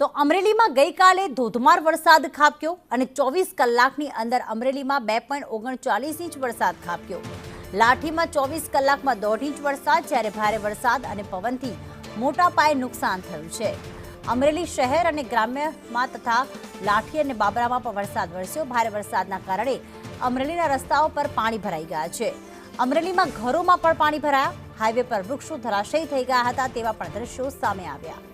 તો અમરેલીમાં ગઈકાલે ધોધમાર વરસાદ ખાબક્યો અને 24 કલાકની અંદર અમરેલીમાં 2.39 ઇંચ વરસાદ ખાબક્યો। લાઠીમાં 24 કલાકમાં 1.5 ઇંચ વરસાદ, જ્યારે ભારે વરસાદ અને પવનથી મોટા પાયે નુકસાન થયું છે। અમરેલી શહેર અને ગ્રામ્યમાં તથા લાઠી અને બાબરામાં પણ વરસાદ વરસ્યો। ભારે વરસાદના કારણે અમરેલીના રસ્તાઓ પર પાણી ભરાઈ ગયા છે। અમરેલીમાં ઘરોમાં પણ પાણી ભરાયા, હાઈવે પર વૃક્ષો ધરાશયી થઈ ગયા હતા તેવા પણ દ્રશ્યો સામે આવ્યા।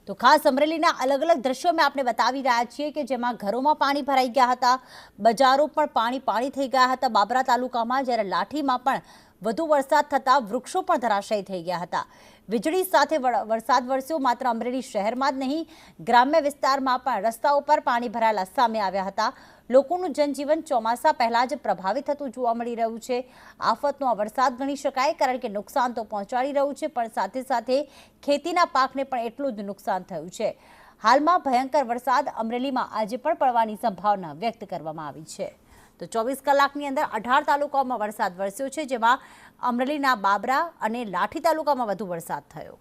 તો ખાસ અમરેલીના અલગ અલગ દ્રશ્યો મેં આપને બતાવી રહ્યા છીએ કે જેમાં ઘરોમાં પાણી ભરાઈ ગયા હતા, બજારો પણ પાણી થઈ ગયા હતા બાબરા તાલુકામાં, જ્યારે લાઠીમાં પણ વધુ વરસાદ થતા વૃક્ષો પણ ધરાશયી થઈ ગયા હતા। વીજળી સાથે વરસાદ વરસ્યો। માત્ર અમરેલી શહેરમાં જ નહીં, ગ્રામ્ય વિસ્તારમાં પણ રસ્તાઓ પર પાણી ભરાયેલા સામે આવ્યા હતા। લોકોનું જનજીવન ચોમાસા પહેલા જ પ્રભાવિત થતું જોવા મળી રહ્યું છે। આફતનો આ વરસાદ ગણી શકાય, કારણ કે નુકસાન તો પહોંચાડી રહ્યું છે, પણ સાથે સાથે ખેતીના પાકને પણ એટલું જ નુકસાન થયું છે। હાલમાં ભયંકર વરસાદ અમરેલીમાં આજે પણ પડવાની સંભાવના વ્યક્ત કરવામાં આવી છે। તો 24 કલાકની અંદર 18 તાલુકાઓમાં વરસાદ વરસ્યો છે, જેમાં અમરેલીના બાબરા અને લાઠી તાલુકામાં વધુ વરસાદ થયો।